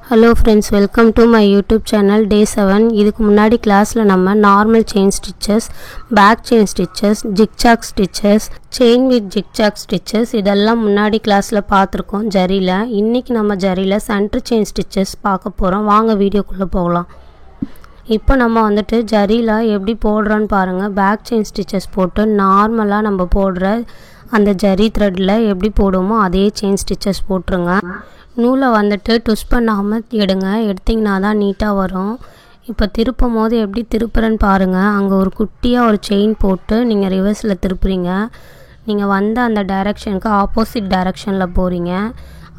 Hello friends, welcome to my YouTube channel day 7. இதுக்கு முன்னாடி கிளாஸ்ல நம்ம normal chain stitches, back chain stitches, zigzag stitches, chain with zigzag stitches இதெல்லாம் முன்னாடி கிளாஸ்ல பார்த்திருக்கோம் ஜரியில. இன்னைக்கு நம்ம ஜரியில center chain stitches பார்க்க போறோம். வாங்க வீடியோக்குள்ள போகலாம். இப்போ நம்ம வந்துட்டு ஜரியில எப்படி போடுறோம்னு பாருங்க. back chain stitches போட்டு நார்மலா நம்ம போடுற அந்த ஜரி threadல எப்படி போடுவோமோ அதே chain stitches போட்டுருங்க. நூலை வந்துட்டு ட்விஸ்ட் பண்ணாமல் எடுங்க, எடுத்திங்கன்னா தான் நீட்டாக வரும். இப்போ திருப்பும் போது எப்படி திருப்புறன்னு பாருங்கள். அங்கே ஒரு குட்டியாக ஒரு செயின் போட்டு நீங்கள் ரிவர்ஸில் திருப்புறீங்க. நீங்கள் வந்த அந்த டைரெக்ஷனுக்கு ஆப்போசிட் டைரெக்ஷனில் போகிறீங்க.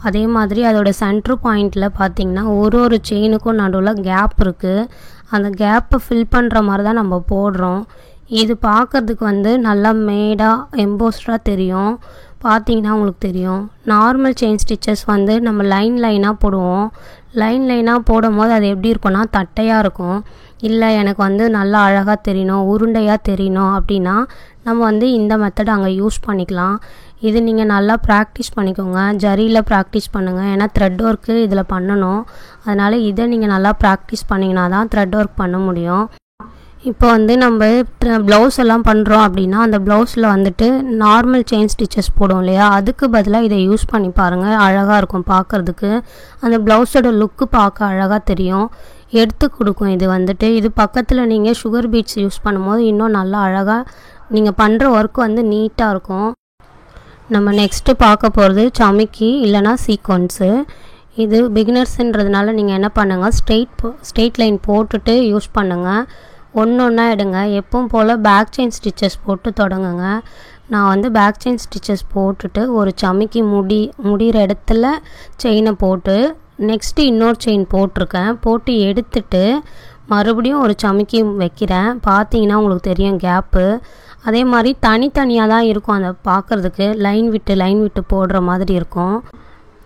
அதே மாதிரி அதோட சென்ட்ரு பாயிண்டில் பார்த்தீங்கன்னா ஒரு செயினுக்கும் நடுவில் கேப் இருக்குது. அந்த கேப்பை ஃபில் பண்ணுற மாதிரி தான் நம்ம போடுறோம். இது பார்க்குறதுக்கு வந்து நல்லா மேடாக எம்போஸ்டாக தெரியும். பார்த்தீங்கன்னா உங்களுக்கு தெரியும். நார்மல் செயின் ஸ்டிச்சஸ் வந்து நம்ம லைனாக போடுவோம். லைனாக போடும் போது அது எப்படி இருக்கும்னா தட்டையாக இருக்கும். இல்லை எனக்கு வந்து நல்லா அழகாக தெரியணும், உருண்டையாக தெரியணும் அப்படின்னா நம்ம வந்து இந்த மெத்தட் அங்கே யூஸ் பண்ணிக்கலாம். இது நீங்கள் நல்லா ப்ராக்டிஸ் பண்ணிக்கோங்க, ஜரியில் ப்ராக்டிஸ் பண்ணுங்கள். ஏன்னா த்ரெட் ஒர்க்கு இதில் பண்ணணும். அதனால் இதை நீங்கள் நல்லா ப்ராக்டிஸ் பண்ணிங்கன்னா தான் த்ரெட் ஒர்க் பண்ண முடியும். இப்போ வந்து நம்ம ப்ளவுஸ் எல்லாம் பண்ணுறோம் அப்படின்னா அந்த ப்ளவுஸில் வந்துட்டு நார்மல் செயின் ஸ்டிச்சஸ் போடுவோம் இல்லையா, அதுக்கு பதிலாக இதை யூஸ் பண்ணி பாருங்கள். அழகாக இருக்கும் பார்க்குறதுக்கு. அந்த ப்ளவுஸோட லுக்கு பார்க்க அழகாக தெரியும், எடுத்து கொடுக்கும். இது வந்துட்டு இது பக்கத்தில் நீங்கள் சுகர் பீட்ஸ் யூஸ் பண்ணும்போது இன்னும் நல்லா அழகாக நீங்கள் பண்ணுற ஒர்க் வந்து நீட்டாக இருக்கும். நம்ம நெக்ஸ்ட்டு பார்க்க போகிறது சமிக்கி இல்லைனா சீக்வன்ஸு. இது பிகினர்ஸுன்றதுனால நீங்கள் என்ன பண்ணுங்கள், ஸ்ட்ரெயிட் லைன் போட்டுட்டு யூஸ் பண்ணுங்கள். ஒன்றா எடுங்க. எப்பவும் போல் பேக் செயின் ஸ்டிச்சஸ் போட்டு தொடங்குங்க. நான் வந்து பேக் செயின் ஸ்டிச்சஸ் போட்டுட்டு ஒரு சமிக்கி முடிகிற இடத்துல செயினை போட்டு நெக்ஸ்ட்டு இன்னொரு செயின் போட்டிருக்கேன். போட்டு எடுத்துட்டு மறுபடியும் ஒரு சமிக்கி வைக்கிறேன். பார்த்தீங்கன்னா உங்களுக்கு தெரியும் கேப்பு. அதே மாதிரி தனித்தனியாக தான் இருக்கும். அந்த பார்க்குறதுக்கு லைன் விட்டு போடுற மாதிரி இருக்கும்.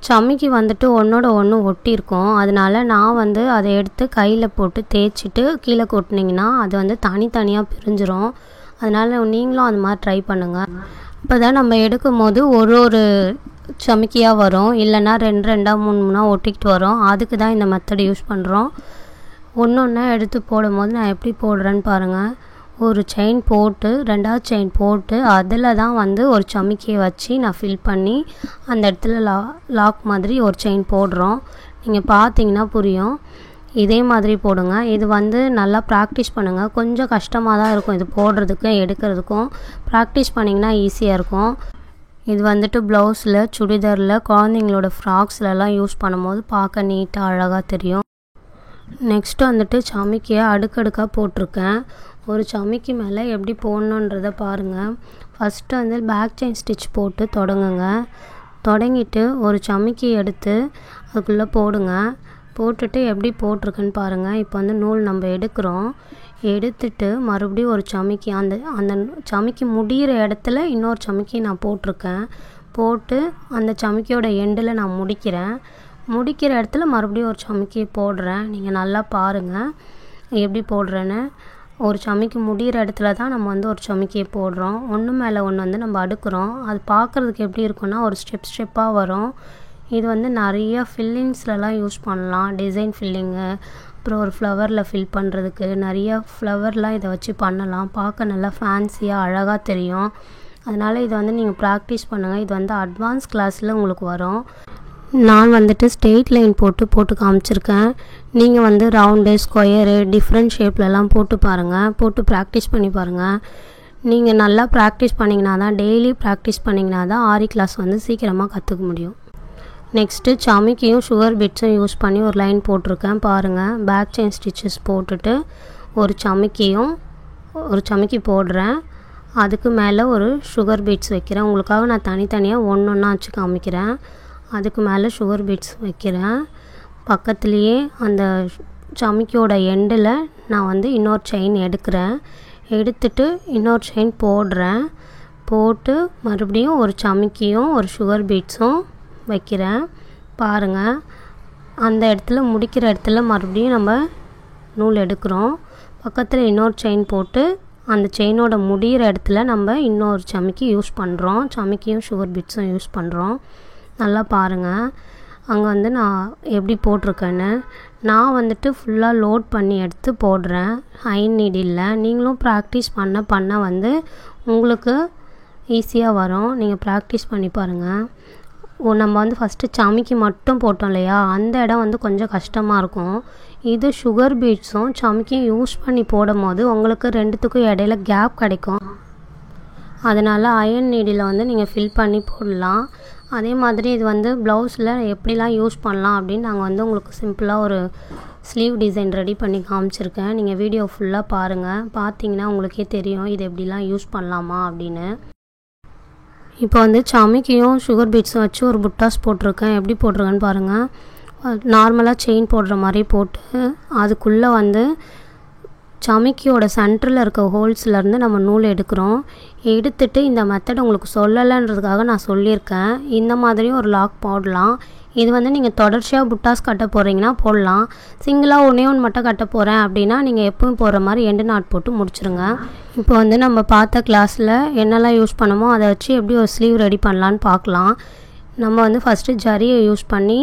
சமிக்கி வந்துட்டு ஒன்றோட ஒன்று ஒட்டியிருக்கும். அதனால நான் வந்து அதை எடுத்து கையில் போட்டு தேய்ச்சிட்டு கீழே கொட்டினீங்கன்னா அது வந்து தனித்தனியாக பிரிஞ்சிரும். அதனால் நீங்களும் அது மாதிரி ட்ரை பண்ணுங்கள். இப்போ தான் நம்ம எடுக்கும் போது ஒரு சமிக்கியாக வரும், இல்லைன்னா ரெண்டாக மூணா ஒட்டிக்கிட்டு வரும். அதுக்கு தான் இந்த மெத்தட் யூஸ் பண்ணுறோம். ஒன்றா எடுத்து போடும் போது நான் எப்படி போடுறேன்னு பாருங்கள். ஒரு செயின் போட்டு ரெண்டாவது செயின் போட்டு அதில் தான் வந்து ஒரு சமிக்கியை வச்சு நான் ஃபில் பண்ணி அந்த இடத்துல லாக் மாதிரி ஒரு செயின் போடுறோம். நீங்கள் பார்த்தீங்கன்னா புரியும். இதே மாதிரி போடுங்க. இது வந்து நல்லா ப்ராக்டிஸ் பண்ணுங்கள். கொஞ்சம் கஷ்டமாக தான் இருக்கும் இது போடுறதுக்கும் எடுக்கிறதுக்கும். ப்ராக்டிஸ் பண்ணிங்கன்னா ஈஸியாக இருக்கும். இது வந்துட்டு ப்ளவுஸில், சுடிதாரில், குழந்தைங்களோட ஃப்ராக்ஸ்லலாம் யூஸ் பண்ணும்போது பார்க்க நீட்டாக அழகாக தெரியும். நெக்ஸ்ட்டு வந்துட்டு சமிக்கியை அடுக்கடுக்காக போட்டிருக்கேன். ஒரு சமிக்கி மேலே எப்படி போடணுன்றதை பாருங்கள். ஃபஸ்ட்டு வந்து பேக் செயின் ஸ்டிச் போட்டு தொடங்குங்க. தொடங்கிட்டு ஒரு சமிக்கி எடுத்து அதுக்குள்ளே போடுங்க. போட்டுட்டு எப்படி போட்டிருக்குன்னு பாருங்கள். இப்போ வந்து நூல் நம்ம எடுக்கிறோம். எடுத்துட்டு மறுபடியும் ஒரு சமிக்கி அந்த சமிக்கி முடிகிற இடத்துல இன்னொரு சமிக்கி நான் போட்டிருக்கேன். போட்டு அந்த சமிக்கியோட எண்டில் நான் முடிக்கிற இடத்துல மறுபடியும் ஒரு சமிக்கி போடுறேன். நீங்கள் நல்லா பாருங்கள் எப்படி போடுறேன்னு. ஒரு சமிக்கி முடிகிற இடத்துல தான் நம்ம வந்து ஒரு சமிக்கியை போடுறோம். ஒன்று மேலே ஒன்று வந்து நம்ம அடுக்கிறோம். அது பார்க்குறதுக்கு எப்படி இருக்குன்னா ஒரு ஸ்டெப்பாக வரும். இது வந்து நிறைய ஃபில்லிங்ஸ்லலாம் யூஸ் பண்ணலாம். டிசைன் ஃபில்லிங்கு, அப்புறம் ஒரு ஃப்ளவரில் ஃபில் பண்ணுறதுக்கு நிறைய ஃப்ளவர்லாம் இதை வச்சு பண்ணலாம். பார்க்க நல்லா ஃபேன்சியாக அழகாக தெரியும். அதனால் இதை வந்து நீங்கள் ப்ராக்டிஸ் பண்ணுங்கள். இது வந்து அட்வான்ஸ் கிளாஸில் உங்களுக்கு வரும். நான் வந்துட்டு ஸ்ட்ரெயிட் லைன் போட்டு காமிச்சிருக்கேன். நீங்கள் வந்து ரவுண்டு, ஸ்கொயரு, டிஃப்ரெண்ட் ஷேப்லலாம் போட்டு பாருங்கள். போட்டு ப்ராக்டிஸ் பண்ணி பாருங்கள். நீங்கள் நல்லா ப்ராக்டிஸ் பண்ணிங்கன்னா தான், டெய்லி ப்ராக்டிஸ் பண்ணிங்கன்னா தான் ஆரி கிளாஸ் வந்து சீக்கிரமாக கற்றுக்க முடியும். நெக்ஸ்ட்டு சமிக்கியும் சுகர் பீட்ஸும் யூஸ் பண்ணி ஒரு லைன் போட்டிருக்கேன் பாருங்கள். பேக் செயின் ஸ்டிச்சஸ் போட்டுட்டு ஒரு சமிக்கி போடுறேன். அதுக்கு மேலே ஒரு சுகர் பீட்ஸ் வைக்கிறேன். உங்களுக்காக நான் தனித்தனியாக ஒன்றா வச்சு காமிக்கிறேன். அதுக்கு மேலே சுகர் பீட்ஸ் வைக்கிறேன். பக்கத்துலேயே அந்த சமிக்கியோட எண்டில் நான் வந்து இன்னொரு செயின் எடுத்துட்டு இன்னொரு செயின் போடுறேன். போட்டு மறுபடியும் ஒரு சமிக்கியும் ஒரு சுகர் பீட்ஸும் வைக்கிறேன். பாருங்கள், அந்த இடத்துல முடிக்கிற இடத்துல மறுபடியும் நம்ம நூல் எடுக்கிறோம். பக்கத்தில் இன்னொரு செயின் போட்டு அந்த செயினோட முடிகிற இடத்துல நம்ம இன்னொரு சமிக்கி யூஸ் பண்ணுறோம். சமிக்கியும் சுகர் பீட்ஸும் யூஸ் பண்ணுறோம். நல்லா பாருங்கள். அங்கே வந்து நான் எப்படி போட்டிருக்கேன்னு. நான் வந்துட்டு ஃபுல்லாக லோட் பண்ணி எடுத்து போடுறேன் அயன் நீடில். நீங்களும் ப்ராக்டிஸ் பண்ண வந்து உங்களுக்கு ஈஸியாக வரும். நீங்கள் ப்ராக்டிஸ் பண்ணி பாருங்கள். நம்ம வந்து ஃபஸ்ட்டு சமிக்கி மட்டும் போட்டோம் இல்லையா, அந்த இடம் வந்து கொஞ்சம் கஷ்டமாக இருக்கும். இது சுகர் பீட்ஸும் சமிக்கியும் யூஸ் பண்ணி போடும் போது உங்களுக்கு ரெண்டுத்துக்கும் இடையில கேப் கிடைக்கும். அதனால் அயன் நீடில் வந்து நீங்கள் ஃபில் பண்ணி போடலாம். அதே மாதிரி இது வந்து ப்ளவுஸில் எப்படிலாம் யூஸ் பண்ணலாம் அப்படின்னு நாங்கள் வந்து உங்களுக்கு சிம்பிளாக ஒரு ஸ்லீவ் டிசைன் ரெடி பண்ணி காமிச்சிருக்கேன். நீங்கள் வீடியோ ஃபுல்லாக பாருங்கள். பார்த்தீங்கன்னா உங்களுக்கே தெரியும் இது எப்படிலாம் யூஸ் பண்ணலாமா அப்படின்னு. இப்போ வந்து சமிக்கியும் சுகர் பீட்ஸும் வச்சு ஒரு புட்டாஸ் போட்டிருக்கேன். எப்படி போட்டிருக்கேன்னு பாருங்கள். நார்மலாக செயின் போடுற மாதிரி போட்டு அதுக்குள்ளே வந்து சமிக்கியோட சென்டரில் இருக்க ஹோல்ஸ்லேருந்து நம்ம நூல் எடுக்கிறோம். எடுத்துட்டு இந்த மெத்தட் உங்களுக்கு சொல்லலைன்றதுக்காக நான் சொல்லியிருக்கேன். இந்த மாதிரியும் ஒரு லாக் போடலாம். இது வந்து நீங்கள் தொடர்ச்சியாக புட்டாஸ் கட்ட போகிறீங்கன்னா போடலாம். சிங்கிளாக ஒன்றே மட்டும் கட்ட போகிறேன் அப்படின்னா நீங்கள் எப்பவும் போடுற மாதிரி எண்டு நாட் போட்டு முடிச்சுருங்க. இப்போ வந்து நம்ம பார்த்த கிளாஸில் என்னெல்லாம் யூஸ் பண்ணமோ அதை வச்சு எப்படி ஒரு ஸ்லீவ் ரெடி பண்ணலான்னு பார்க்கலாம். நம்ம வந்து ஃபஸ்ட்டு ஜரியை யூஸ் பண்ணி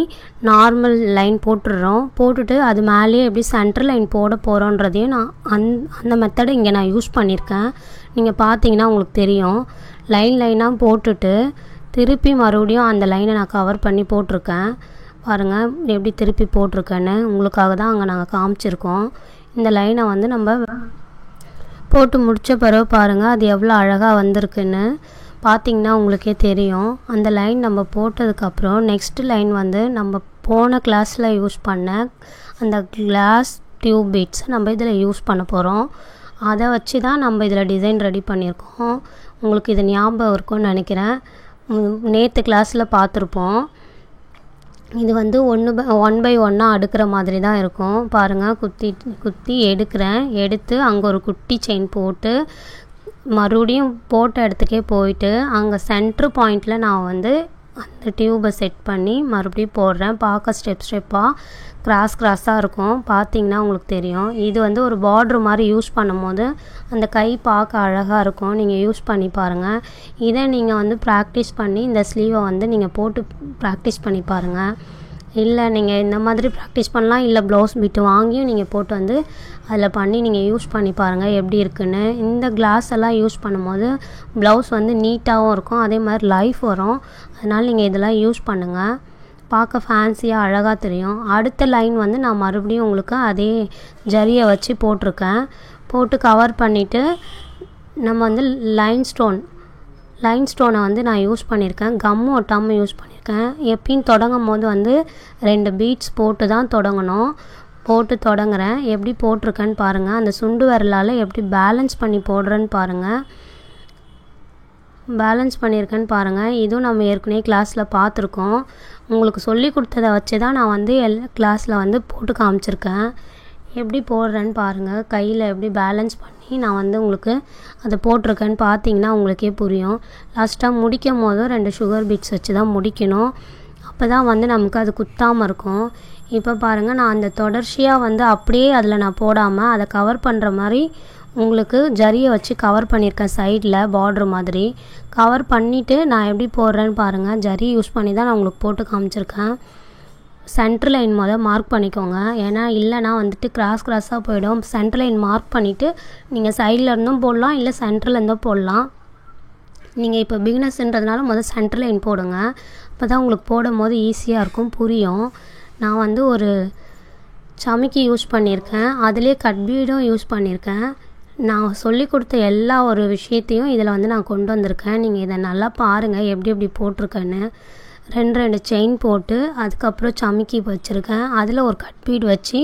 நார்மல் லைன் போட்டுடுறோம். போட்டுட்டு அது மேலேயே எப்படி சென்டர் லைன் போட போகிறோன்றதையும் நான் அந்த மெத்தடை இங்கே நான் யூஸ் பண்ணியிருக்கேன். நீங்கள் பார்த்தீங்கன்னா உங்களுக்கு தெரியும். லைனாக போட்டுட்டு திருப்பி மறுபடியும் அந்த லைனை நான் கவர் பண்ணி போட்டிருக்கேன். பாருங்கள் எப்படி திருப்பி போட்டிருக்கேன்னு. உங்களுக்காக தான் அங்கே நாங்கள் காமிச்சிருக்கோம். இந்த லைனை வந்து நம்ம போட்டு முடித்த பிறகு பாருங்கள் அது எவ்வளோ அழகாக வந்திருக்குன்னு பார்த்திங்கன்னா உங்களுக்கே தெரியும். அந்த லைன் நம்ம போட்டதுக்கப்புறம் நெக்ஸ்ட் லைன் வந்து நம்ம போன கிளாஸில் யூஸ் பண்ண அந்த கிளாஸ் டியூப் பீட்ஸ் நம்ம இதில் யூஸ் பண்ண போகிறோம். அதை வச்சு தான் நம்ம இதில் டிசைன் ரெடி பண்ணியிருக்கோம். உங்களுக்கு இது ஞாபகம் இருக்கும்னு நினைக்கிறேன். நேற்று கிளாஸில் பார்த்துருப்போம். இது வந்து 1 by 1 அடுக்கிற மாதிரி தான் இருக்கும். பாருங்கள் குத்தி எடுக்கிறேன். எடுத்து அங்கே ஒரு குட்டி செயின் போட்டு மறுபடியும் போட்ட இடத்துக்கே போயிட்டு அங்கே சென்ட்ரு பாயிண்டில் நான் வந்து அந்த டியூபை செட் பண்ணி மறுபடியும் போடுறேன். பார்க்க ஸ்டெப்பாக கிராஸாக இருக்கும். பார்த்திங்கன்னா உங்களுக்கு தெரியும். இது வந்து ஒரு பார்ட்ரு மாதிரி யூஸ் பண்ணும்போது அந்த கை பார்க்க அழகாக இருக்கும். நீங்கள் யூஸ் பண்ணி பாருங்கள். இதை நீங்கள் வந்து ப்ராக்டிஸ் பண்ணி இந்த ஸ்லீவை வந்து நீங்கள் போட்டு ப்ராக்டிஸ் பண்ணி பாருங்கள். இல்லை நீங்கள் இந்த மாதிரி ப்ராக்டிஸ் பண்ணலாம். இல்லை ப்ளவுஸ் பிட்டு வாங்கியும் நீங்கள் போட்டு வந்து அதில் பண்ணி நீங்கள் யூஸ் பண்ணி பாருங்கள் எப்படி இருக்குன்னு. இந்த கிளாஸ் எல்லாம் யூஸ் பண்ணும்போது ப்ளவுஸ் வந்து நீட்டாகவும் இருக்கும். அதே மாதிரி லைஃப் வரும். அதனால் நீங்கள் இதெல்லாம் யூஸ் பண்ணுங்கள். பார்க்க ஃபேன்சியாக அழகாக தெரியும். அடுத்த லைன் வந்து நான் மறுபடியும் உங்களுக்கு அதே ஜரியை வச்சு போட்டிருக்கேன். போட்டு கவர் பண்ணிவிட்டு நம்ம வந்து லைன் ஸ்டோனை வந்து நான் யூஸ் பண்ணியிருக்கேன். கம்மு ஒட்டாமல் யூஸ் பண்ணியிருக்கேன். எப்பயும் தொடங்கும் போது வந்து 2 பீட்ஸ் போட்டு தான் தொடங்கணும். போட்டு தொடங்குறேன். எப்படி போட்டிருக்கேன்னு பாருங்கள். அந்த சுண்டு விரலால் எப்படி பேலன்ஸ் பண்ணி போடுறேன்னு பாருங்கள். பேலன்ஸ் பண்ணியிருக்கேன்னு பாருங்கள். இதுவும் நம்ம ஏற்கனவே கிளாஸில் பார்த்துருக்கோம். உங்களுக்கு சொல்லி கொடுத்ததை வச்சு தான் நான் வந்து கிளாஸில் வந்து போட்டு காமிச்சிருக்கேன். எப்படி போடுறேன்னு பாருங்கள். கையில் எப்படி பேலன்ஸ் பண்ணி நான் வந்து உங்களுக்கு அதை போட்டிருக்கேன்னு பார்த்தீங்கன்னா உங்களுக்கே புரியும். லாஸ்ட்டாக முடிக்கும் போதும் 2 சுகர் பீட்ஸ் வச்சு தான் முடிக்கணும். அப்போ தான் வந்து நமக்கு அது குத்தாமல் இருக்கும். இப்போ பாருங்கள் நான் அந்த தொடர்ச்சியாக வந்து அப்படியே அதில் நான் போடாமல் அதை கவர் பண்ணுற மாதிரி உங்களுக்கு ஜரியை வச்சு கவர் பண்ணியிருக்கேன். சைடில் பார்ட்ரு மாதிரி கவர் பண்ணிவிட்டு நான் எப்படி போடுறேன்னு பாருங்கள். ஜரி யூஸ் பண்ணி தான் நான் உங்களுக்கு போட்டு காமிச்சிருக்கேன். சென்ட்ரு லைன் மார்க் பண்ணிக்கோங்க. ஏன்னா இல்லைனா வந்துட்டு கிராஸாக போயிடும். சென்ட்ரு லைன் மார்க் பண்ணிவிட்டு நீங்கள் சைடில் இருந்தும் போடலாம், இல்லை சென்டரில் இருந்தும் போடலாம். நீங்கள் இப்போ பிகினர்ஸ்ன்றதுனால சென்ட்ரு லைன் போடுங்க. அப்போ தான் உங்களுக்கு போடும் போது ஈஸியாக இருக்கும், புரியும். நான் வந்து ஒரு சமிக்கி யூஸ் பண்ணியிருக்கேன். அதிலே கட் பீடும் யூஸ் பண்ணியிருக்கேன். நான் சொல்லி கொடுத்த எல்லா ஒரு விஷயத்தையும் இதில் வந்து நான் கொண்டு வந்திருக்கேன். நீங்கள் இதை நல்லா பாருங்கள் எப்படி போட்டிருக்கேன்னு. 2 செயின் போட்டு அதுக்கப்புறம் சமிக்கி வச்சுருக்கேன். அதில் ஒரு கட் பீட் வச்சு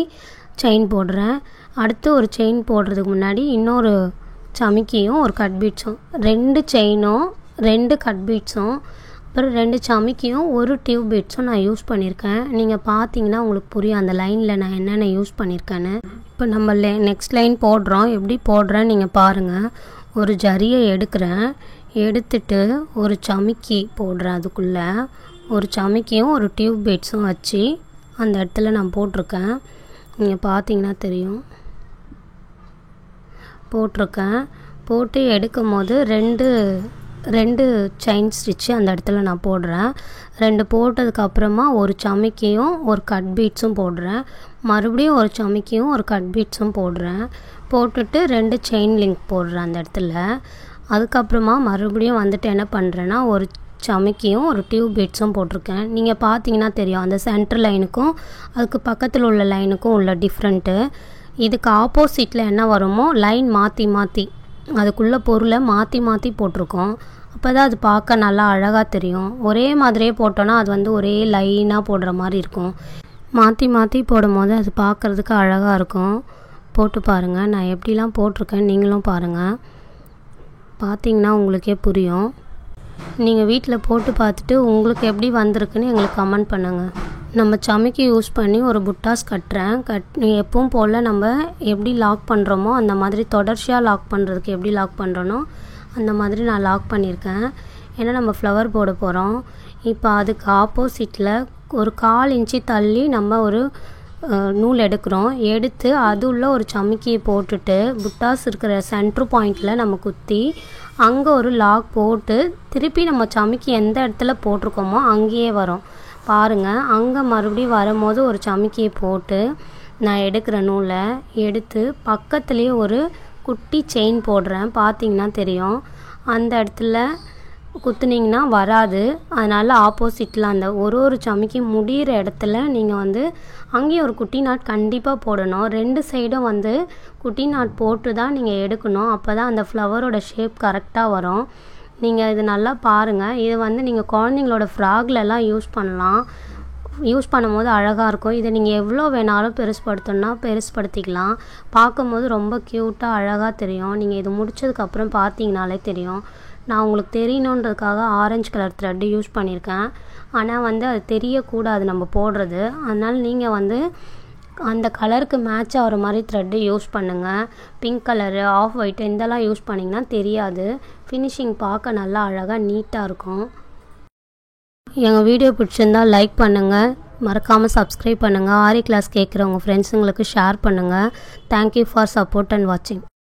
செயின் போடுறேன். அடுத்து ஒரு செயின் போடுறதுக்கு முன்னாடி இன்னொரு சமிக்கியும் ஒரு கட் பீட்ஸும், 2 செயினும் 2 கட் பீட்ஸும் அப்புறம் 2 சமிக்கியும் ஒரு டியூப் பீட்ஸும் நான் யூஸ் பண்ணியிருக்கேன். நீங்கள் பார்த்தீங்கன்னா உங்களுக்கு புரியும் அந்த லைனில் நான் என்னென்ன யூஸ் பண்ணியிருக்கேன்னு. இப்போ நம்ம நெக்ஸ்ட் லைன் போடுறோம். எப்படி போடுறேன்னு நீங்கள் பாருங்கள். ஒரு ஜரியை எடுக்கிறேன். எடுத்துட்டு ஒரு சமிக்கி போடுறேன். அதுக்குள்ளே ஒரு சமிக்கியும் ஒரு டியூப் பீட்ஸும் வச்சு அந்த இடத்துல நான் போட்டிருக்கேன். நீங்கள் பார்த்தீங்கன்னா தெரியும். போட்டிருக்கேன். போட்டு எடுக்கும் போது 2 2 செயின் ஸ்டிச்சு அந்த இடத்துல நான் போடுறேன். 2 போட்டதுக்கப்புறமா ஒரு சமிக்கியும் ஒரு கட் பீட்ஸும் போடுறேன். மறுபடியும் ஒரு சமிக்கியும் ஒரு கட் பீட்ஸும் போடுறேன். போட்டுட்டு 2 செயின் லிங்க் போடுறேன் அந்த இடத்துல. அதுக்கப்புறமா மறுபடியும் வந்துட்டு என்ன பண்ணுறேன்னா ஒரு சமிக்கியும் ஒரு டியூப் பீட்ஸும் போட்டிருக்கேன். நீங்கள் பார்த்தீங்கன்னா தெரியும் அந்த சென்டர் லைனுக்கும் அதுக்கு பக்கத்தில் உள்ள லைனுக்கும் உள்ள டிஃப்ரெண்ட்டு. இதுக்கு ஆப்போசிட்டில் என்ன வருமோ லைன் மாற்றி மாற்றி அதுக்குள்ளே பொருளை மாற்றி மாற்றி போட்டிருக்கோம். அப்போ தான் அது பார்க்க நல்லா அழகாக தெரியும். ஒரே மாதிரியே போட்டோன்னா அது வந்து ஒரே லைனாக போடுற மாதிரி இருக்கும். மாற்றி மாற்றி போடும் போது அது பார்க்குறதுக்கு அழகாக இருக்கும். போட்டு பாருங்கள், நான் எப்படிலாம் போட்டிருக்கேன் நீங்களும் பாருங்கள். பார்த்தீங்கன்னா உங்களுக்கே புரியும். நீங்கள் வீட்டில் போட்டு பார்த்துட்டு உங்களுக்கு எப்படி வந்திருக்குன்னு எங்களுக்கு கமெண்ட் பண்ணுங்கள். நம்ம சமிக்கி யூஸ் பண்ணி ஒரு புட்டாஸ் கட்டுறேன். எப்பவும் போல் நம்ம எப்படி லாக் பண்ணுறோமோ அந்த மாதிரி தொடர்ச்சியாக லாக் பண்ணுறதுக்கு எப்படி லாக் பண்ணுறனோ அந்த மாதிரி நான் லாக் பண்ணியிருக்கேன். ஏன்னா நம்ம ஃப்ளவர் போட போகிறோம். இப்போ அதுக்கு ஆப்போசிட்டில் ஒரு 1/4 இன்ச்சு தள்ளி நம்ம ஒரு நூல் எடுக்கிறோம். எடுத்து அது உள்ள ஒரு சமிக்கியை போட்டுட்டு புட்டாஸ் இருக்கிற சென்ட்ரு பாயிண்டில் நம்ம குத்தி அங்கே ஒரு லாக் போட்டு திருப்பி நம்ம சமிக்கி எந்த இடத்துல போட்டிருக்கோமோ அங்கேயே வரும் பாருங்கள். அங்கே மறுபடியும் வரும்போது ஒரு சமிக்கியை போட்டு நான் எடுக்கிற நூலை எடுத்து பக்கத்துலேயே ஒரு குட்டி செயின் போடுறேன். பார்த்தீங்கன்னா தெரியும். அந்த இடத்துல குத்துனீங்கன்னா வராது. அதனால் ஆப்போசிட்டில் அந்த ஒரு சமிக்கி முடிகிற இடத்துல நீங்கள் வந்து அங்கேயும் ஒரு குட்டி நாட் கண்டிப்பாக போடணும். 2 சைடும் வந்து குட்டி நாட் போட்டு தான் நீங்கள் எடுக்கணும். அப்போ தான் அந்த ஃப்ளவரோட ஷேப் கரெக்டாக வரும். நீங்கள் இது நல்லா பாருங்கள். இது வந்து நீங்கள் குழந்தைங்களோட ஃப்ராக்லலாம் யூஸ் பண்ணலாம். யூஸ் பண்ணும்போது அழகாக இருக்கும். இதை நீங்கள் எவ்வளோ வேணாலும் பெருசுப்படுத்தணுன்னா பெருசுப்படுத்திக்கலாம். பார்க்கும்போது ரொம்ப க்யூட்டாக அழகாக தெரியும். நீங்கள் இது முடித்ததுக்கப்புறம் பார்த்தீங்கனாலே தெரியும். நான் உங்களுக்கு தெரியணுன்றதுக்காக ஆரஞ்சு கலர் த்ரெட்டு யூஸ் பண்ணியிருக்கேன். ஆனால் வந்து அது தெரியக்கூடாது நம்ம போடுறது. அதனால் நீங்கள் வந்து அந்த கலருக்கு மேட்ச் ஆகிற மாதிரி த்ரெட்டு யூஸ் பண்ணுங்கள். பிங்க் கலரு, ஆஃப் ஒயிட்டு இதெல்லாம் யூஸ் பண்ணிங்கன்னா தெரியாது. ஃபினிஷிங் பார்க்க நல்லா அழகாக நீட்டாக இருக்கும். எங்கள் வீடியோ பிடிச்சிருந்தால் லைக் பண்ணுங்கள், மறக்காமல் சப்ஸ்கிரைப் பண்ணுங்கள். ஆரி கிளாஸ் கேட்குற உங்கள் ஃப்ரெண்ட்ஸுங்களுக்கு ஷேர் பண்ணுங்கள். தேங்க்யூ ஃபார் சப்போர்ட் அண்ட் வாட்சிங்.